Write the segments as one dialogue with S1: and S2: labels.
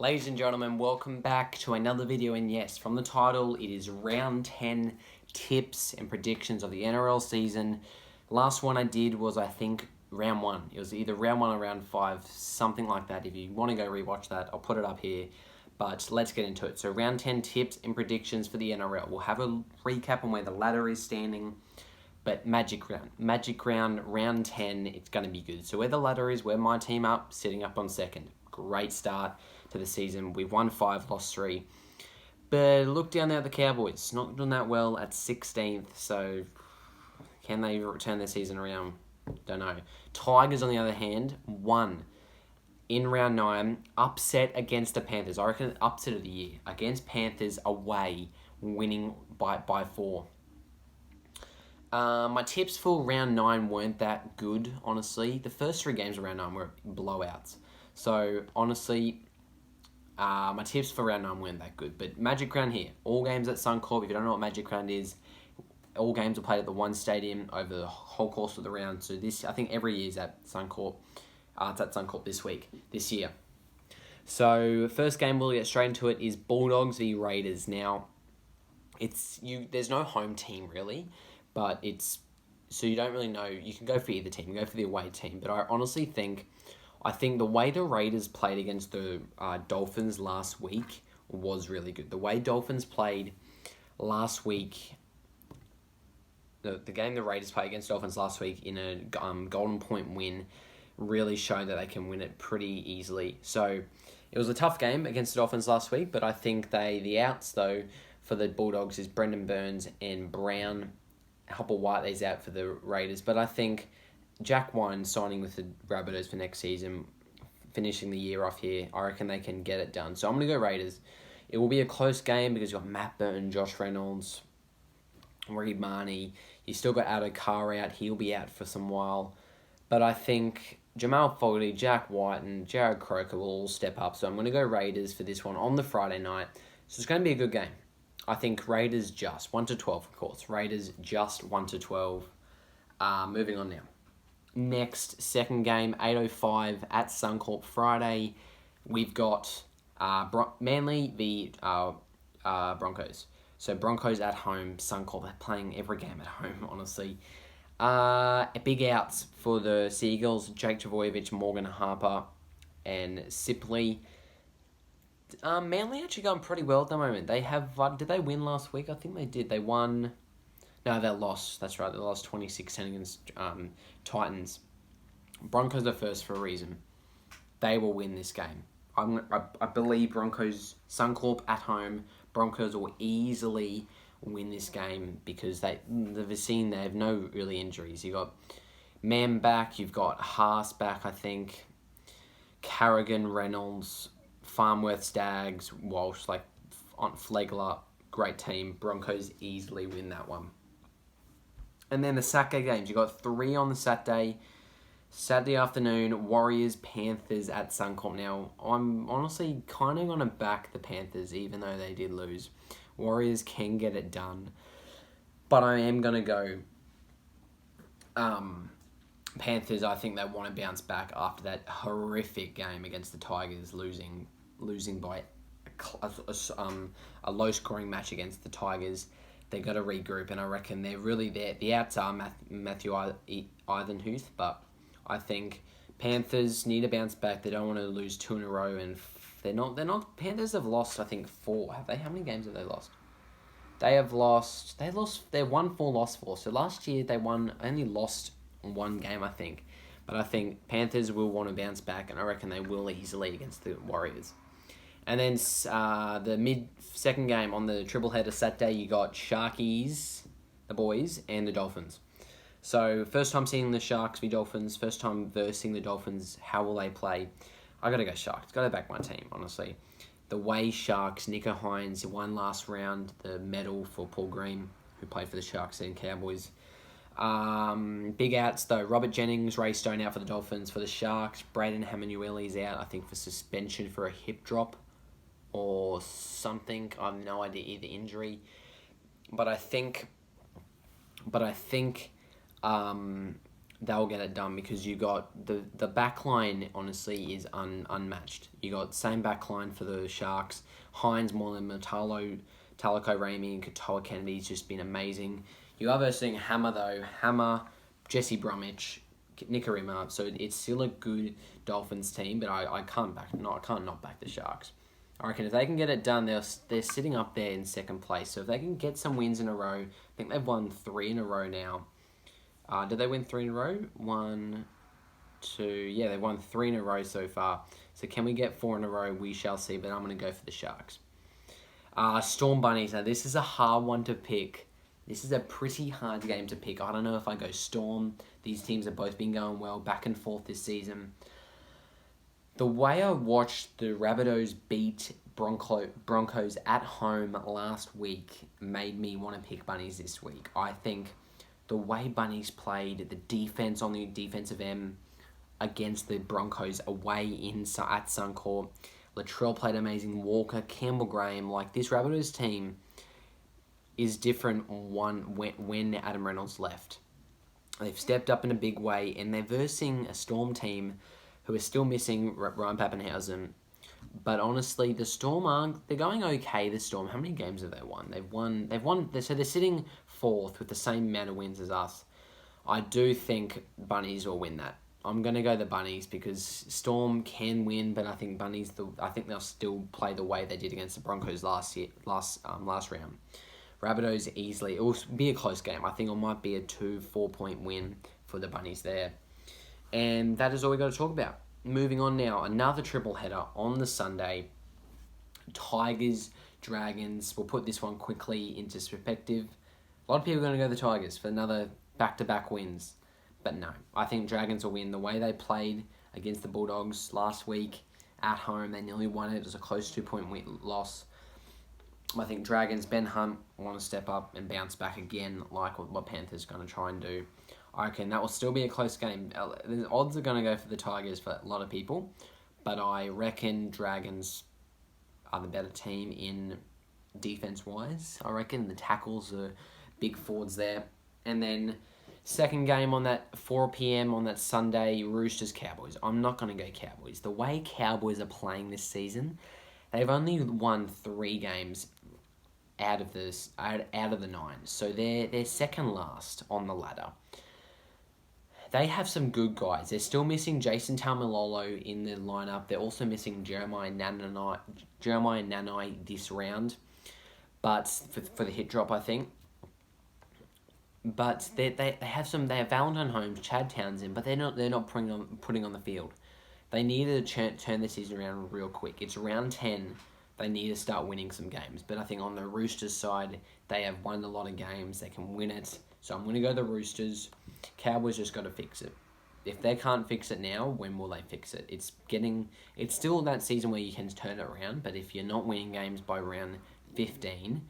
S1: Ladies and gentlemen, welcome back to another video, and yes, from the title, it is round 10 tips and predictions of the NRL season. Last one I did was, I think, round 1. It was either round 1 or round 5, something like that. If you want to go rewatch that, I'll put it up here. But let's get into it. So round 10 tips and predictions for the NRL. We'll have a recap on where the ladder is standing. But Magic Round, round 10, it's going to be good. So where the ladder is, where my team up, sitting up on second. Great start to the season. We've won 5, lost 3. But look down there at the Cowboys. Not doing that well at 16th. So can they turn their season around? Don't know. Tigers, on the other hand, won in round 9. Upset against the Panthers. I reckon upset of the year. Against Panthers away, winning by 4. My tips for round 9 weren't that good, honestly. The first 3 games of round 9 were blowouts. So, honestly, my tips for round 9 weren't that good. But Magic Round here. All games at Suncorp. If you don't know what Magic Round is, all games are played at the one stadium over the whole course of the round. So this, I think every year is at Suncorp. It's at Suncorp this year. So, first game, we'll get straight into it, is Bulldogs v Raiders. Now, there's no home team, really. But so you don't really know. You can go for either team. You go for the away team. But I honestly think the way the Raiders played against the Dolphins last week was really good. The way Dolphins played last week, the game the Raiders played against Dolphins last week in a Golden Point win, really showed that they can win it pretty easily. So it was a tough game against the Dolphins last week, but I think the outs, though, for the Bulldogs is Brendan Burns and Brown. Hopper Whiteley's out for the Raiders, but I think Jack Wine signing with the Rabbitohs for next season, finishing the year off here, I reckon they can get it done. So I'm going to go Raiders. It will be a close game because you've got Matt Burton, Josh Reynolds, Reed Marnie. You still got Aldo Carr out. He'll be out for some while. But I think Jamal Fogarty, Jack White, and Jared Croker will all step up. So I'm going to go Raiders for this one on the Friday night. So it's going to be a good game. I think Raiders just 1-12, of course. Raiders just 1-12. Moving on now. Next, second game, 8:05 at Suncorp Friday. We've got Manly v Broncos. So Broncos at home, Suncorp. They're playing every game at home, honestly. Big outs for the Seagulls: Jake Trbojevic, Morgan Harper, and Sipley. Manly actually going pretty well at the moment. They have. Did they win last week? I think they did. They won. No, they lost. That's right. They lost 26-10 against Titans. Broncos are first for a reason. They will win this game. I believe Broncos, Suncorp at home, Broncos will easily win this game because they've have no really injuries. You got Mam back. You've got Haas back, I think. Carrigan, Reynolds, Farmworth, Staggs, Walsh, Flegler, great team. Broncos easily win that one. And then the Saturday games. You got 3 on the Saturday. Saturday afternoon, Warriors, Panthers at Suncorp. Now, I'm honestly kind of going to back the Panthers, even though they did lose. Warriors can get it done. But I am going to go Panthers. I think they want to bounce back after that horrific game against the Tigers, losing by a low-scoring match against the Tigers. They got to regroup, and I reckon they're really there. The outs are Matthew Ivanhuth, but I think Panthers need to bounce back. They don't want to lose 2 in a row, and they're not. Panthers have lost, I think, 4. Have they? How many games have they lost? They won 4, lost 4. So last year they only lost 1 game, I think. But I think Panthers will want to bounce back, and I reckon they will easily against the Warriors. And then the mid-second game on the triple header Saturday, you got Sharkies, the boys, and the Dolphins. So, first time seeing the Sharks v Dolphins, first time versing the Dolphins. How will they play? I got to go Sharks. Got to back my team, honestly. The way Sharks, Nico Hines won last round, the medal for Paul Green, who played for the Sharks and Cowboys. Big outs, though. Robert Jennings, Ray Stone out for the Dolphins. For the Sharks, Braden Hamanueli's out, I think, for suspension for a hip drop or something. I have no idea, either injury. But I think they'll get it done because you got the back line, honestly, is unmatched. You got same back line for the Sharks. Hines, Moreland, Matalo, Talakai Ramey, and Katoa Kennedy's just been amazing. You are versing Hammer, though. Hammer, Jesse Bromwich, Nicarima. So it's still a good Dolphins team, but I can't not back the Sharks. I reckon if they can get it done, they're sitting up there in second place. So if they can get some wins in a row, I think they've won 3 in a row now. Did they win 3 in a row? 1, 2... Yeah, they've won 3 in a row so far. So can we get 4 in a row? We shall see, but I'm going to go for the Sharks. Storm Bunnies. Now, this is a hard one to pick. This is a pretty hard game to pick. I don't know if I go Storm. These teams have both been going well, back and forth this season. The way I watched the Rabbitohs beat Broncos at home last week made me want to pick Bunnies this week. I think the way Bunnies played, the defense on the defensive end against the Broncos away at Suncorp, Latrell played amazing, Walker, Campbell Graham, like this Rabbitohs team is different when Adam Reynolds left. They've stepped up in a big way, and they're versing a Storm team who are still missing Ryan Pappenhausen. But honestly, the Storm they're going okay, the Storm. How many games have they won? They've won, so they're sitting 4th with the same amount of wins as us. I do think Bunnies will win that. I'm going to go the Bunnies because Storm can win, but I think I think they'll still play the way they did against the Broncos last round. Rabbitohs easily. It will be a close game. I think it might be a 2-4 point win for the Bunnies there. And that is all we got to talk about. Moving on now, another triple header on the Sunday. Tigers, Dragons. We'll put this one quickly into perspective. A lot of people are going to go the Tigers for another back-to-back wins. But no, I think Dragons will win. The way they played against the Bulldogs last week at home, they nearly won it. It was a close 2-point loss. I think Dragons, Ben Hunt, want to step up and bounce back again like what Panthers are going to try and do. I reckon that will still be a close game. The odds are going to go for the Tigers for a lot of people, but I reckon Dragons are the better team in defense-wise. I reckon the tackles are big forwards there. And then second game on that 4 p.m. on that Sunday, Roosters-Cowboys. I'm not going to go Cowboys. The way Cowboys are playing this season, they've only won 3 games out of the 9. So they're second last on the ladder. They have some good guys. They're still missing Jason Taumalolo in the lineup. They're also missing Jeremiah Nanai this round, but for the hit drop, I think. But they have Valentine Holmes, Chad Townsend, but they're not putting on the field. They need to turn the season around real quick. It's round 10. They need to start winning some games. But I think on the Roosters side, they have won a lot of games. They can win it. So I'm going to go the Roosters. Cowboys just got to fix it. If they can't fix it now, when will they fix it? It's still that season where you can turn it around, but if you're not winning games by round 15,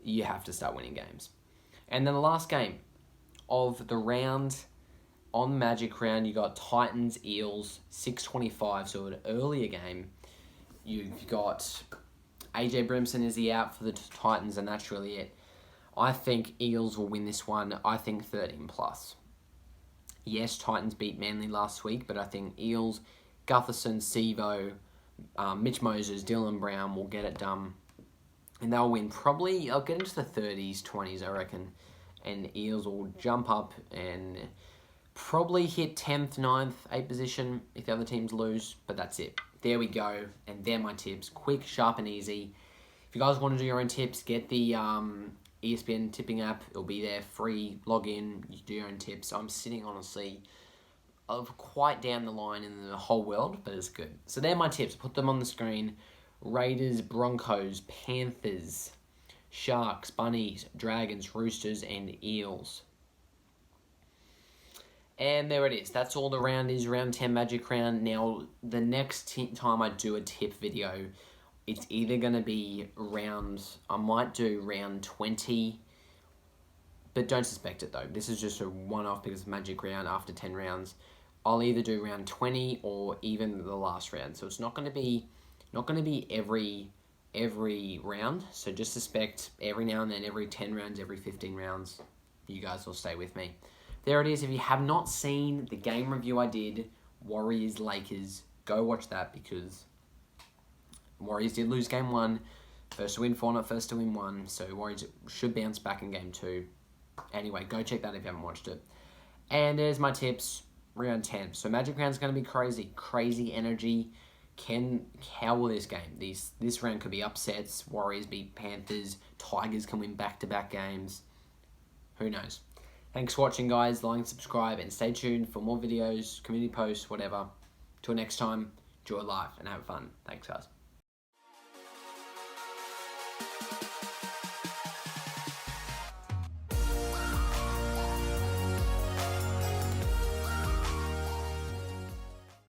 S1: you have to start winning games. And then the last game of the round, on Magic Round, you got Titans, Eels, 6:25, so an earlier game. You've got AJ Brimson, is he out for the Titans, and that's really it. I think Eels will win this one. I think 13+. Yes, Titans beat Manly last week, but I think Eels, Gutherson, Sevo, Mitch Moses, Dylan Brown will get it done. And they'll win probably, I'll get into the 30s, 20s, I reckon. And Eels will jump up and probably hit 10th, 9th, 8th position if the other teams lose. But that's it. There we go. And they're my tips. Quick, sharp, and easy. If you guys want to do your own tips, get the ESPN tipping app. It'll be there, free. Log in, you do your own tips. I'm sitting, honestly, of quite down the line in the whole world, but it's good. So they're my tips. Put them on the screen. Raiders, Broncos, Panthers, Sharks, Bunnies, Dragons, Roosters, and Eels. And there it is. That's all the round is. Round 10 Magic Round. Now, the next time I do a tip video, it's either going to be I might do round 20, but don't suspect it though. This is just a one-off because Magic Round after 10 rounds. I'll either do round 20 or even the last round. So it's not going to be every round. So just suspect every now and then, every 10 rounds, every 15 rounds, you guys will stay with me. If there it is. If you have not seen the game review I did, Warriors-Lakers, go watch that because Warriors did lose game 1. First to win 4, not first to win 1. So Warriors should bounce back in game 2. Anyway, go check that if you haven't watched it. And there's my tips. Round 10. So Magic Round's going to be crazy. Crazy energy. How will this game? This round could be upsets. Warriors beat Panthers. Tigers can win back-to-back games. Who knows? Thanks for watching, guys. Like and subscribe. And stay tuned for more videos, community posts, whatever. Till next time, enjoy life and have fun. Thanks, guys.